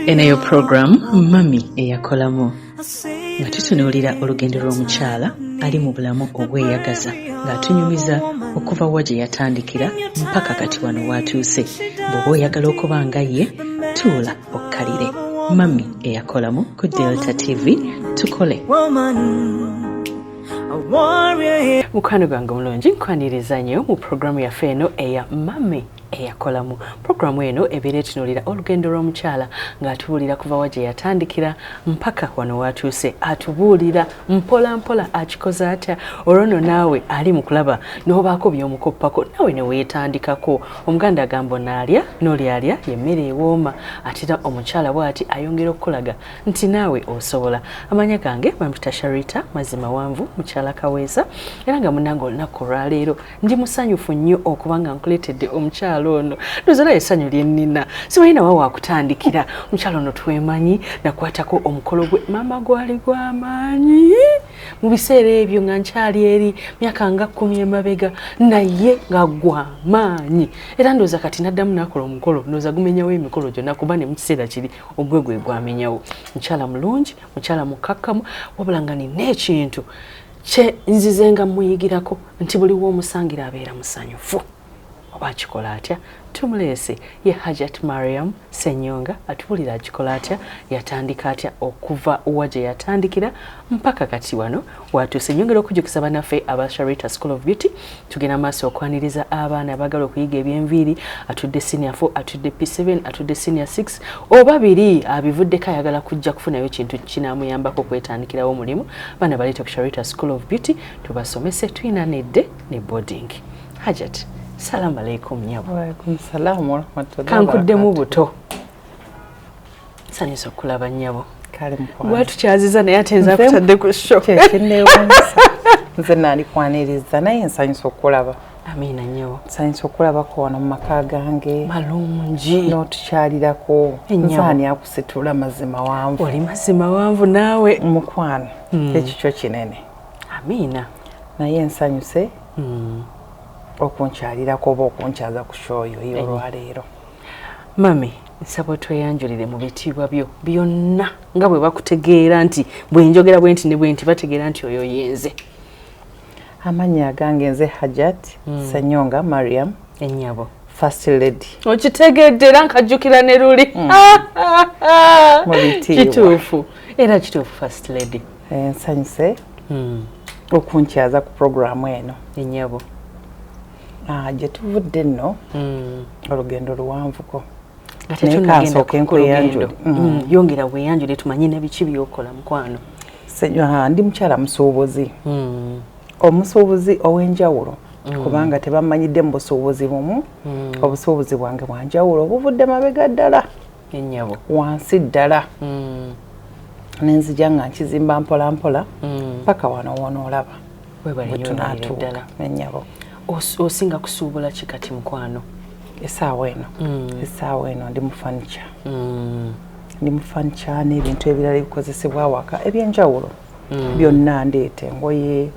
Eneyo program Mami EYAKOLAMU nga tutunuulira olugendo lw'omukyala ali mu bulamu obweyagaza ng'atunyumiza okuva wa gye yatandikira mpaka kati wano w'atuuse. Bw'oba oyagala okuba nga ye tuula okkalire. Mami EYAKOLAMU ku Delta TV tukole. Mukwano gwange mulungi nkwaniriza nnyo mu programu yaffe eno eya Mami EYAKOLAMU. Programu eno ebeera etunuulira olugendo lw'omukyala ng'atubuulira kuva wa gye yatandikira mpaka wano w'atuuse. Atubuulira mpola mpola akikoze atya olwo nno naawe ali mu kulaba n'obaako by'omukoppako naawe ne weetandikako. Omuganda agamba onaalya n'olyalya y'emmere ewooma ate era omukyala bw'ati ayongera okukulaga nti naawe osobola. Amanya gange bamuyita Sharita mazima wanvu mukyala kaweesa era nga munnange olunaku olwaleero ndi musanyufu nnyo okuba nga nkuleetedde omukyala ono. Ndowooza essanyu lye nnina sibalina wa wakutandikira. Omukyala ono twemanyi nakwatako omukolo gwe maama gwali gw'amaanyi mu biseera ebyo nga nkyali eri myaka nga 10 emabega naye nga gw'amaanyi era ndowooza kati naddamu nakola omukolo ndowooza gumenyawo emikolo gyonna kuba ne mu kiseera kiri ogwe gwe gwamenyawo. Mukyala mulungi, mukyala mukakkamu wabula nga nina ekintu kye nzize nga muyigirako nti buli w'omusangira abeera musanyufu. Oba akikola atya? Tumuleese ye Hajjat Mariam Ssenyonga atubuulira akikola atya, yatandika atya okuva wa gye yatandikira mpaka kati wano watuuse. Nyongera okujjukisa bannaffe aba Sharita School of Beauty tugenda maaso okwaniriza abaana abagala okuyiga eby'enviiri, atudde senior 4, atudde P7, atudde senior 6 oba biri abivuddeko ayagala kujja kufunayo kintu kinaamuyambako kwetandikirawo omulimu. Baana baleeta ku Sharita School of Beauty tubasomese, tuyina nedde ne boarding. Hajjat, salamu alaikum nyabo. Wa alaikum salam wa rahmatullahi. Kankuddemu buto. Sanyusa okulaba nyabo. Kale mukwana. Watu kyaziza naye ate nza kutadde ku show. Kyekinneewuunyisa. Nze nali kwaniriza naye nsanyusa okulaba. Amina nyabo. Nsanyusa okulaba ko wano mu maka gange. Malungi. N'otukyalirako. Nsaani akusitula mazima wanvu. Oli mazima wanvu naawe. Mukwano. Ekikyo kinene. Amina. Naye nsanyuse. Okunkyalirako oba okunkyaza ku show yo olwaleero. Mami, nsaba tweyanjulire mu bitiibwa byo byonna nga bwe bakutegeera nti bwe njogera bwe nti ne bwe nti bategeera nti oyo yenze. Amannya agange nze Hajjat Ssenyonga Mariam ennyabo. First Lady. Okitegedde era nkajjukira ne luli. Mu bitiibwa. Kituufu. Era kituufu First Lady. Nsanyuse okunkyaza ku programu eno. Ennyabo. Gye tuvudde nno olugendo luwanvuko. Ate tunagenda nkweyanjula. Yongera weeyanjule tumanye ne biki by'okola mukwano. Ndi mukyala musuubuzi. Omusuubuzi ow'enjawulo kubanga tebamanyidde mu busuubuzi bumu. Obusuubuzi bwange bwanjawulo obuvudde mabega ddala. Ennyabo. Wansi ddala. Nenzija nga nkizimba mpola mpola paka wano wonoolaba. Bwe tunaatuuka. Ennyabo. Osinga kusuubula ki kati mukwano? Essaawa eno ndi mu furniture. Ndi mu furniture n'ebintu ebirala ebikozesebwa awaka ebyenjawulo. Byonna ndeeta engoye,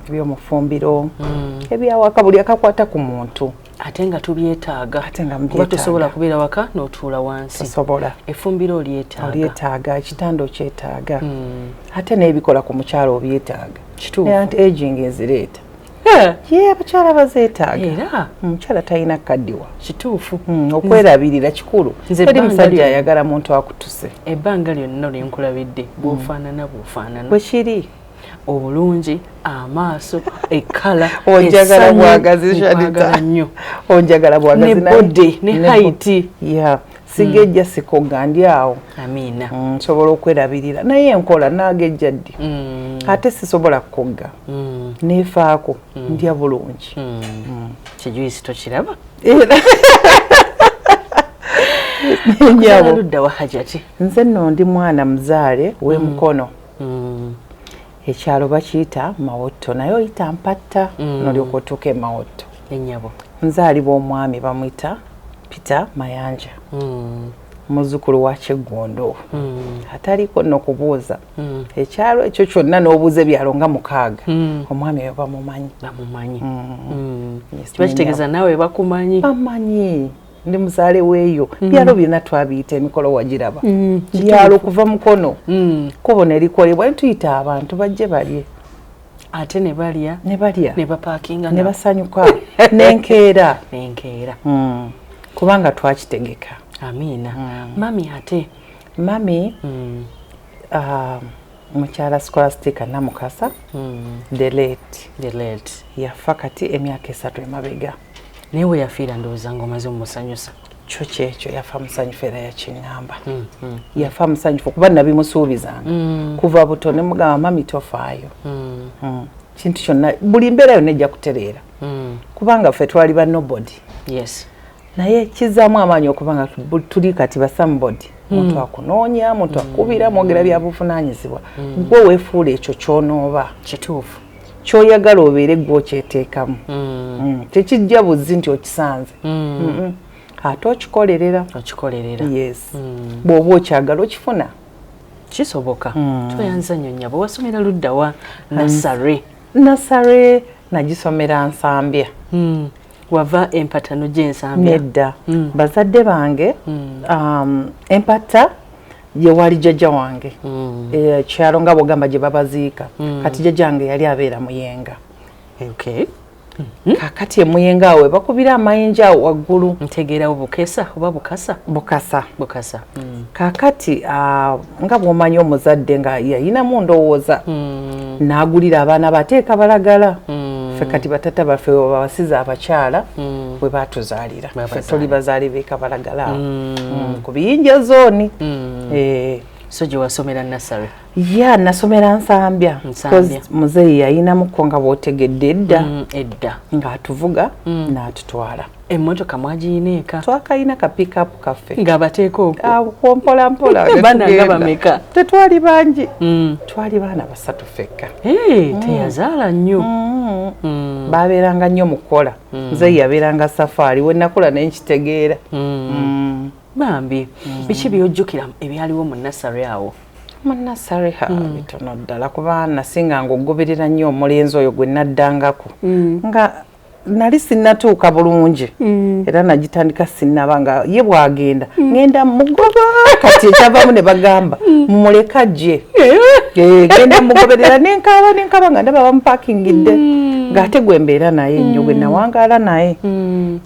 eby'omufumbiro, ebyawaka buli akakwata ku muntu. Ate nga tubyetaaga. Kuba tosobola kubeera waka n'otuula wansi. Tosobola. Effumbiro olyetaaga. Ekitanda okyetaaga. Ate n'ebikola ku mukyala obyetaaga. Kituufu. Anti-aging ezireeta. Abakyala bazeetaaga. Era omukyala talina kaddiwa. Kituufu. Okwerabirira kikulu. Teri musajja ayagala muntu akutuse. Ebbanga lyonna lye nkulabidde bw'ofaanana. Bwe kiri. Obulungi, amaaso, ekkala, onjagala bwagazi Sharita. Onjagala bwagazi ne body, ne height. Sigejja sikoga ndi awo. Amina. Nsobola okwerabirira. Naye enkola naagejja ddi. Ate sisobola kukogga. Neefaako ndya bulungi. Kijuisi tokiraba? Nyabo. Ludda wa Hajjati. Nze nno ndi mwana muzaale w'emukono. Ekyalo bakiyita Mawotto naye oyita Mpatta n'olyoka otuuka e Mawotto. Ennyabo. Nzaalibwa omwami bamuyita Peter Mayanja. Muzzukulu wa Kyeggondo. Ataliko nno kubuuza. Ekyalo ekyo kyonna n'obuuza ebyalo nga 6. Omwami we bamumanyi. Kiba kitegeeza naawe bakumanyi. Bamanyi. ndi muzaale weeyo byalo byonna twabiyita emikolo wagiraba byalo kuva mukono kubona erikolebwa netuyita abantu bajje balye ate ne balya ne bapaakinga ne basanyuka n'enkeera kubanga twakitegeka. Amiina. Mami ate mami mukyala Scholastica Namukasa the late yafa kati emyaka 3 emabega. Newe yafiira ndowooza ng'omaze omusanyusa. Kyo kyekyo yafa musanyufu era yakiŋŋamba. Yafa musanyufu kuba nabimusuubizanga kuva buto ne mugamba mami tofaayo. Kintu kyonna buli mbeera yonna ejja kutereera kubanga ffe twali ba nobody. Yes. Naye kizaamu amaanyi okubanga tuli kati ba somebody. Muntu akunoonya, muntu akubira, mwogera bya buvunaanyizibwa. Gwe weefuula ekyo ky'onooba. Kituufu. Ky'oyagala obeere gwe okyeteekamu. Tekijja buzzi nti okisanze. Ate okikolerera. Yes. Bw'oba okyagala okifuna. Kisoboka. Toyanza nnyonnya bwe wasomera ludda wa Nasare. Nasare nagisomera Nsambya. Wava empatano gy'Ensambya. Nedda. Bazadde bange empata gye wali jjajja wange. Kyalo nga bw'ogamba gye babaziika. Kati jjajja wange yali abeera Muyenga. Okay. Kakati emuyenga awe bakubira amayinja waggulu. Ntegeerawo Bukesa oba Bukasa? Bukasa. Kakati nga bw'omanyi omuzadde nga yayinamu ndowooza n'agulira abaana bateeka balagala. Ffe kati batata baffe bawasiza abakyala bwe batuzaalira. Ffe tuli bazaale beeka balagala ku biyinja zooni. So gye wasomera Nasare? Ya nasomera Nsambya. Muzeeyi yayinamuko nga bw'otegedde edda ng'atuvuga n'atutwala. Emmotoka mwagiyina eka? Twakayina ka pick-up kaffe. Ng'abateeka okwo? Mpola mpola. Baana nga bameka? Tetwali bangi. Twali baana 3 ffekka. Teyazaala nnyo. Baabeeranga nnyo mu kukola. Muzeeyi yabeeranga safaari we nakula ne nkitegeera. Bambi, biki by'ojjukira ebyaliwo mu Nasare awo? Mu Nasare bitono ddala kuba nasinga ng'ogoberera nnyo omulenzi oyo gwe naddangako. Nga nali sinnatuuka bulungi era nagitandika sinnaba nga ye bw'agenda ngenda mugoba kati ekyavaamu ne bagamba mumuleka gye. Genda mugoberera n'enkaaba nga ndaba bamupakingidde ng'ate gwe mbeera naye nnyo gwe nawangaala naye.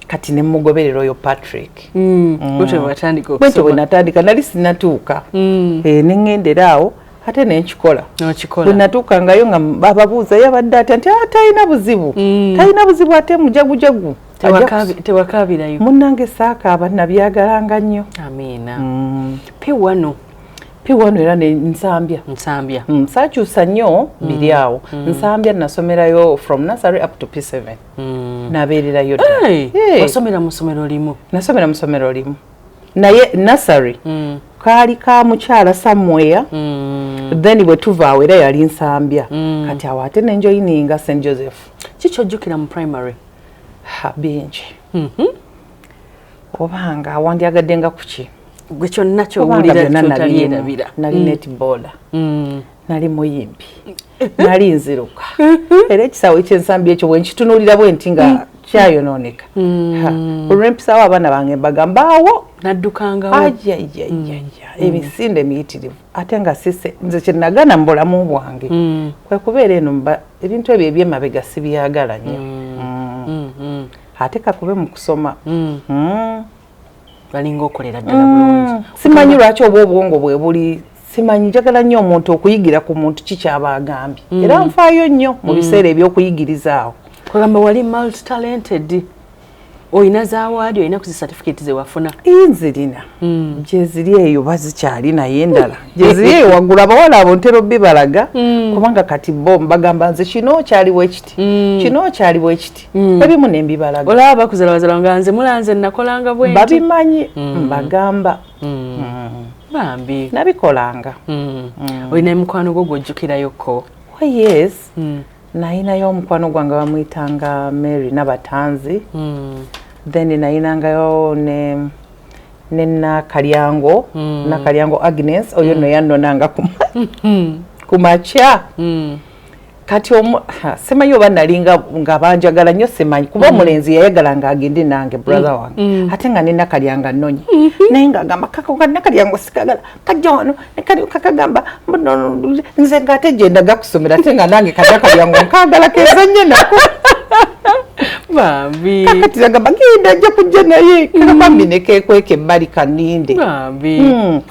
Kati ne mugoberera oyo Patrick. Bwetyo bwe natandika nali sinnatuuka ne ŋŋendera awo ate nenkikola. Bwe natuukangayo nga bababuuza yabadde ate nti talina buzibu ate mujagujagu. Tewakaabirayo? Munnange saakaaba nabyagalanga nnyo. Amiina. Piwano era ne Nsambya. Saakyusa nnyo biri awo. Nsambya nasomerayo from nursery up to P7. Nabeererayo dda. Wasomera mu ssomero limu? Nasomera mu ssomero limu. Naye nursery kaali ka mukyala somewhere. Then bwe tuvaawo era yali Nsambya. Kati awo ate nenjoyininga St. Joseph. Kiki ojjukira mu primary? Bingi. Obanga wandyagaddenga ku ki? Gwe kyonna ky'owulira ky'otalyerabira. Nali netballer. Nali muyimbi. Nali nziruka. Era ekisaawe ky'Ensambya ekyo bwe nkitunuulira bwe nti nga kyayonooneka. Olw'empisawo abaana bange mbagambaawo. Naddukangawo? Emisinde miyitirivu. Ate nga sise nze kye nagana mu bulamu bwange. Kwe kubeera eno ebintu ebyo eby'emabega sibyagala nnyo. Ate kakube mu kusoma. Balinga okolera ddala bulungi. Simanyi lwaki oba obwongo bwe buli. Simanyi njagala nnyo omuntu okuyigira ku muntu kikyaba agambye. Era nfaayo nnyo mu biseera eby'okuyigirizaawo. Kwegamba wali multi-talented. Oyina zaawadi, oyina ku zi certificate ze wafuna? Nzirina. Gye ziri eyo bazikyali naye endala. Gye ziri eyo waggulu abawala abo ntera bibalaga kubanga kati bo mbagamba nze kino kyaliwo ekiti. Kino kyaliwo ekiti. Ebimu ne mbibalaga. Olaba bakuzalawazala nga nze mulanze nakolanga bwe nti. Babimanyi mbagamba. Bambi. Nabikolanga. Oyina mukwano gwo gw'ojjukirayokko? Yes. Nayinayo omukwano gwange bamuyitanga Mary Nabatanzi. Then nayinangayo ne Nakalyango. Nakalyango Agnes oyo no yannonanga ku makya. kati semanyi oba nali nga banjagala nnyo semanyi kuba omulenzi yayagala nga agende nange brother wange ate nga nenakalyanga nnonyi naye ng'agamba kaka nakalyango sikagala kajja wano kakagamba nze ng'ate genda gakusomera ate nga nange kanakalyango nkagala keza nako Bambi kakati nagamba genda ajja kujja naye kakabambi nekekweka ebbali kaninde Bambi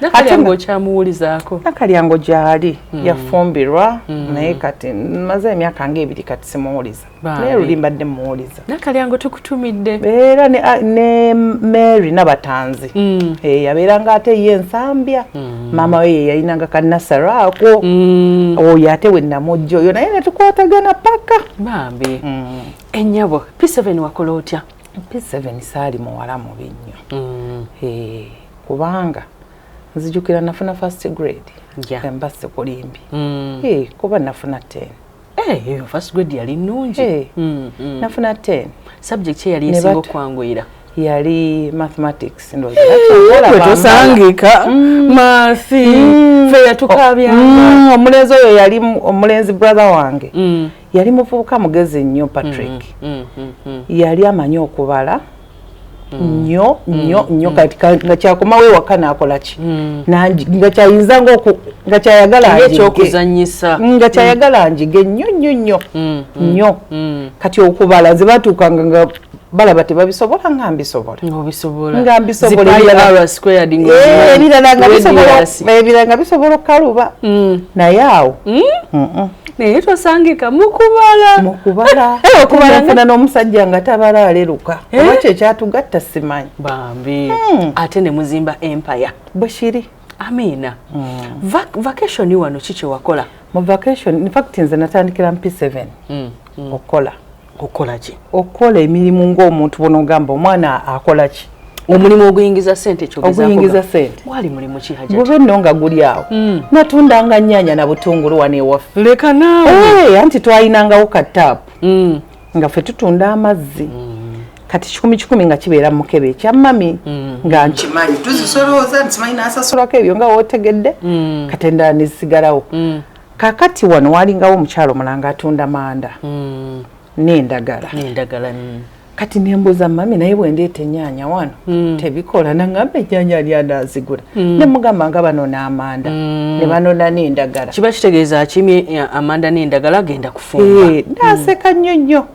nakalyango kyamuwulizaako nakalyango gyali yafumbirwa naye kati maze emyaka ng'ebiri kati simuwuliza naye luli mbadde muwuliza nakalyango tukutumidde era ne Mary n'abatanzi yabeeranga ate ye ensambya maama we ye yalinanga kanasaro ako oyo ate we namujja oyo naye netukwatagana paka Bambi ennyabo P7 wakola otya? P7 saali muwala mubi nnyo kubanga nzijukira nafuna first grade embasse kulimbi kuba nafuna 10 eyo first grade yali nnungi nafuna 10 subject yali esinga okwanguyira yali mathematics tosangika mathi feya tukabyanga omulenzi oyo yali omulenzi brother wange yali muvubuka mugezi nnyo Patrick yali amanyi okubala nnyo kati nga kyakomawo ewaka naakola ki nga kyayinza nga kyayagala ekyokuzanyisa nga kyayagala njige nnyo kati okubala ze batuukanga nga balaba tebabisobola nga mbisobola ebirala nga bisobola okukaluba naye awo naye twasangika mukubala nfuna n'omusajja nga tabala aleruka oba kyekyatugatta simanyi Bambi ate ne muzimba empire bwe kiri Amina vacation wano kiki wakola mu vacation in fact nze natandikira mu P7 okola ki okola emirimu ng'omuntu bona ogamba omwana akola ki omulimu oguyingiza ssente oguyingiza ssente wali mulimu ki Hajjati gwe nno nga guli awo natundanga nnyaanya na butungulu wano ewaffe leka naawe anti twalinangawo kataapu nga ffe tutunda amazzi kati 10 nga kibeera mu mukebe ekya mami nga nkimanyi tuzisolooza nsimanyi n'asasulako ebyo nga wootegedde kati endala nezisigalawo kakati wano walingawo omukyalo mulanga atunda manda n'endagala kati nembuuza mami naye bwendeeta ennyaanya wano tebikola nangamba ennyaanya ali anaazigula ne mugamba nga banona amanda ne banona n'endagala kiba kitegeeza akimye amanda n'endagala agenda kufumba naaseka nnyo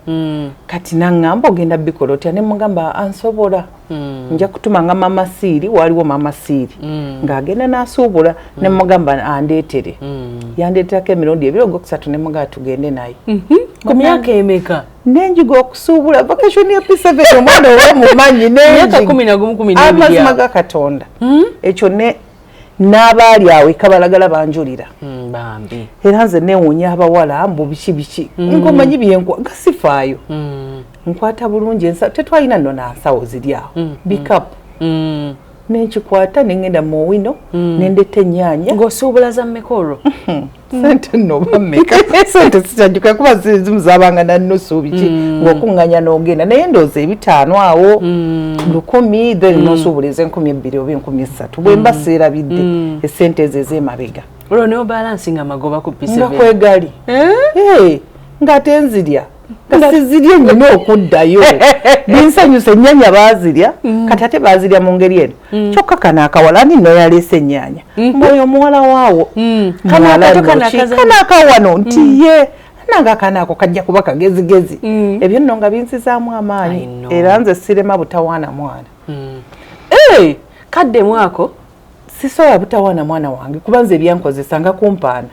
kati naŋŋamba ogenda bikola otya ne mugamba ansobola nja kutuma nga mama siiri waliwo mama siiri ng'agenda n'asuubula ne mugamba andeetere yandeeterako emirundi 2 ne mugamba tugende naye ku myaka emeka nenjiga okusuubula vacation ya P7 omwana owomumanyi amazima ga Katonda ekyo n'abaali awo ekabalagala banjulira Bambi era nze newuunya abawala mbu biki nkomanyi gasifaayo nkwata bulungi tetwalina nno nansawo ziri awo bikapu nenkikwata nengenda mu wino nendeta ennyaanya ng'osuubula za mmeka olwo sente nno bammeka sente sitanjuka kuba zimu zabanga nannusu biki ng'okuŋŋanya n'ogenda naye ndooza 5 awo 1,000 then n'osuubuliza 2,000 oba 3,000 bwe mba seerabidde essente ezo ez'emabega olwo ne obalansi nga magoba ku P7 nga kwegali ng'ate nzirya nga sizirya nnina okuddayo binsanyusa ennyaanya baazirya kati ate baazirya mu ngeri eno kyokka kano akawala ani nno yaleese ennyaanya mwoyo omuwala waawo kanaakawano nti ye nanga kanaako kajja kuba kagezigezi ebyo nno nga binsizaamu amaanyi era nze sirema butawaana mwana kadde mwako sisobola butawaana mwana wange kuba nze ebyankozesanga kumpaana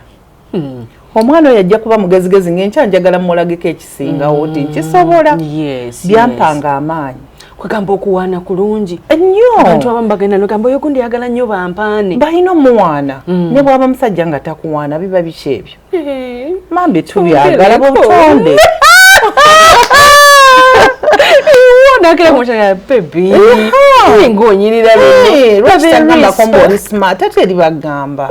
omwana oyo ajja kuba mugezigezi ng'enkya njagala mmulageko ekisingawo ti nkisobola byampanga amaanyi kwegamba okuwaana kulungi ennyo abantu abamu bagenda nogamba oyo gundi yagala nnyo bampaane balina omuwaana ne bwaba musajja nga takuwaana biba biki ebyo mambi tubyagala butonde nakera mukyala bebi ngonyirira bino lwaki tagamba ko ng'oli smart ate eri bagamba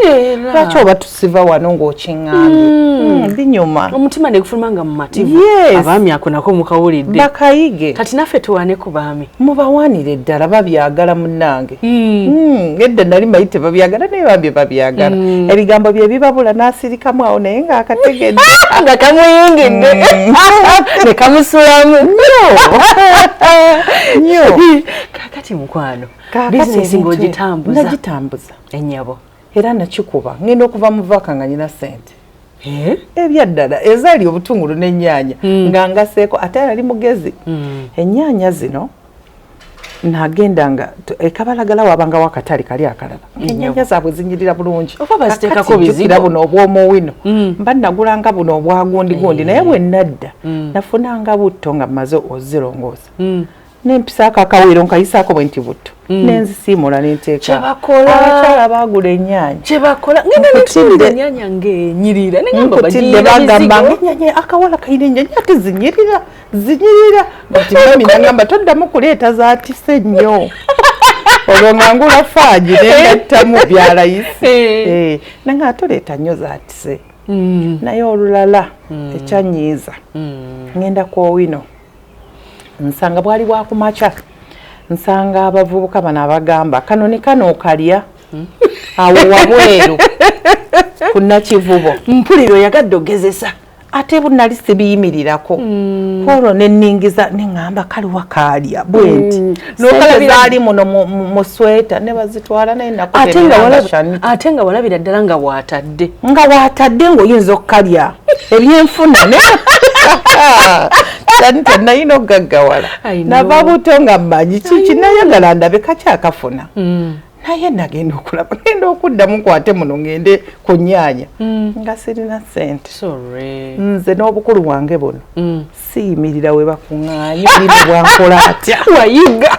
lwaki oba tusiva wano ng'okiŋŋambye binyuma omutima ne gufuluma nga mu mativu abaami ako nako mukawulidde bakayige kati naffe tuwane ku baami mubawaanire ddala babyagala munnange edda nali mayi tebabyagala naye bambye babyagala ebigambo bye bibabula n'asirikamu awo naye ng'akategedde nga kamuyingidde ne kamusulamu nnyo kakati mukwano bizinesi ng'ogitambuza ennyabo era nakikuba ngenda okuva mu vaka nga nyina sente ebyaddala ezaali obutungulu n'ennyaanya nga ngaseeko ate yali mugezi ennyaanya zino nagenda nga ekabalagala wabanga wakatali kali akalala ennyaanya zaabwe zinyirira bulungi kakati buno obw'omuwino mba nagulanga buno obwagundi naye bwe nadda nafunanga butto nga mmaze ozirongoosa nempisaako akawero nkayisaako bwe nti butto nenzisiimula nenteeka abakyala baagula ennyaanya nkutidde bagamba ng'ennyaanya akawala kayina ennyaanya ate zinyirira bati mami nagamba toddamu kuleeta zaatise nnyo olwo nga ngula faaji nengattamu byalayisi nanga toleeta nnyo zaatise naye olulala ekyanyiiza ngenda kwowino nsanga bwali bwakumakya nsanga abavubuka bano abagamba kanoni kano okalya awo wabweru ku Nakivubo mpulira oyagadde ogezesa ate bunali sibiyimirirako olwo nenningiza neŋŋamba kali wakalya bwe nti sente zaali muno mu sweta ne bazitwala naye ate nga walabira ddala nga waatadde ng'oyinza okukalya ebyenfuna tanayina okugaggawala nava buto nga mmanyi kinayagala ndabe kakyakafuna naye nagenda okulaba ngenda okuddamu nkwate muno ngende ku nnyaanya nga sirina ssente nze n'obukulu bwange buno siyimirira we bakuŋŋaanya olina bwankola atya wayiga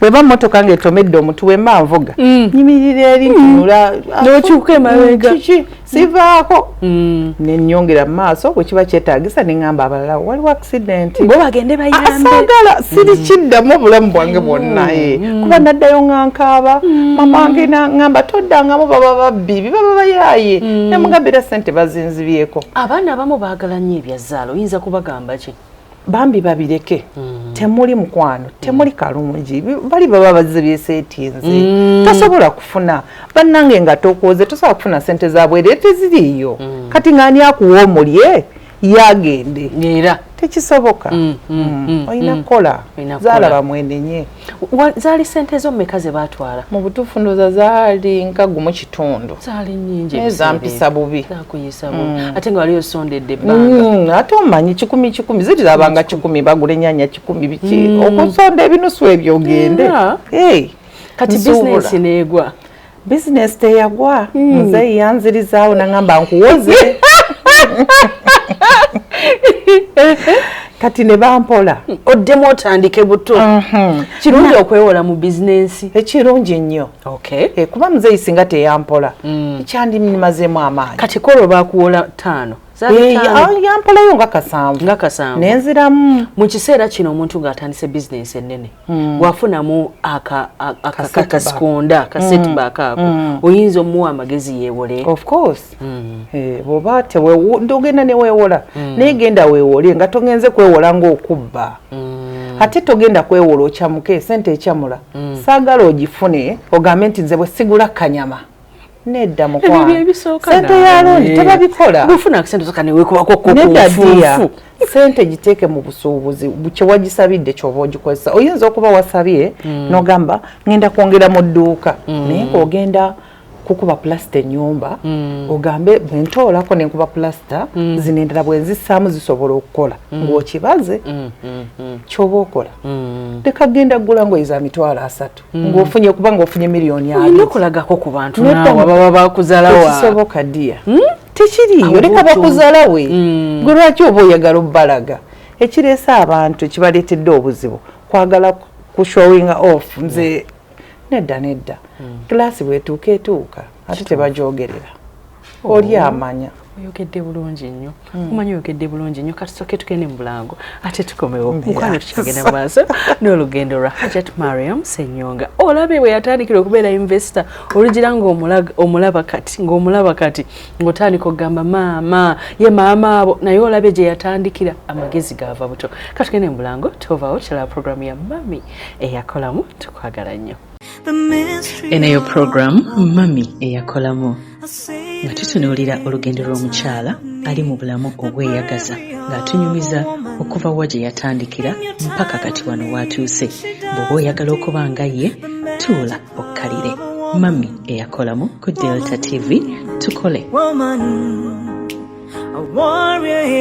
bweba mmotoka ng'etomedde omutu wemba nvuga nyimirira eri ntunula n'okyuka emabega kiki sivaako nennyongera mu maaso bwe kiba kyetaagisa neŋŋamba abalala waliwo accident bo bagende bayambe asaagala sirikiddamu obulamu bwange bwonna kuba naddayo ŋŋankaaba mama wange naŋŋamba toddangamu baba babbi bibaba bayaaye namugambira ssente bazinzibyeko abaana abamu baagala nnyo ebyazzaala oyinza kubagamba ki bambi babireke temuli mukwano temuli kalungi bali baba bazze byeseetinze tosobola kufuna bannange nga tokooze tosobola kufuna sente zabwere teziriiyo kati ng'ani akuwa omulye yagende era tekisoboka olina kukola zaalaba mwenenye zaali sente zo mmeka ze baatwala mu butuufu ndooza zaali nkagu mu kitundu zaali nnyingi ezampisa bubi zakuyisa bubi ate nga wali osondedde ebbanga ate omanyi 10 zirizabanga 10 bagula ennyaanya 10 biki okusonda ebinusu ebyo ogende kati bizinesi neegwa bizinesi teyagwa muzeeyi yanzirizaawo naŋŋamba nkuwoze kati ne bampola oddemu otandike buto kirungi okwewola mu bizinesi ekirungi nnyo kuba muzeeyi singa teyampola ekyandimazemu amaanyi kati kolo bakuwola 5 yampolayo nga kasanvu nenziramu mu kiseera kino omuntu ng'atandise bizinesi ennene bwafunamu akasikonda akasetback ako oyinza omuwa amagezi yeewole of course bwoba togenda neweewola naye genda weewole nga togenze kwewola ng'okubba ate togenda kwewola okyamuke sente ekyamula saagala ogifune ogambe nti nze bwe sigula kanyama nedda mukwano sente yalondi tebabikola bufuna akisente soka neweekubako nedda ddiya sente giteeke mu busuubuzi kye wagisabidde ky'oba ogikozesa oyinza okuba wasabye n'ogamba ngenda kwongera mu dduuka naye ng'ogenda kukuba plasita ennyumba ogambe bwe ntoolako ne nkuba plasita zino endala bwe nzissaamu zisobola okukola ng'okibaze ky'oba okola leka genda ggula ngoye za $300 ng'ofunye kuba ng'ofunye miliyoni olina okulagako ku bantu naawe baba bakuzalawa tekisoboka ddiya tekiriiyo leka bakuzalawe gwe lwaki oba oyagala obbalaga ekireese abantu ekibaleetedde obuzibu kwagala kushowinga off nze nedda kilaasi bwetuuka etuuka ate tebagyogerera oli amanya. Oyogedde bulungi nnyo. Omanyi oyogedde bulungi nnyo katusooke tugende mu Bulango ate tukomewo. Mukwano tukyagenda mu maaso n'olugendo lwa Hajjat Mariam Ssenyonga. Olabe bwe yatandikira okubeera investor olugira ng'omulaba kati ng'otandika okugamba maama ye maama abo naye olabe gye yatandikira amagezi gaava buto. Katugende mu Bulango tovaawo kyala programu ya Mami eyakolamu tukwagala nnyo. Eneyo programu Mami eyakolamu nga tutunuulira olugendo lw'omukyala ali mu bulamu obweyagaza ng'atunyumiza okuva wa gye yatandikira mpaka kati wano w'atuuse. Bw'oba oyagala okuba nga ye tuula okkalire. Mami eyakolamu ku Delta TV tukole.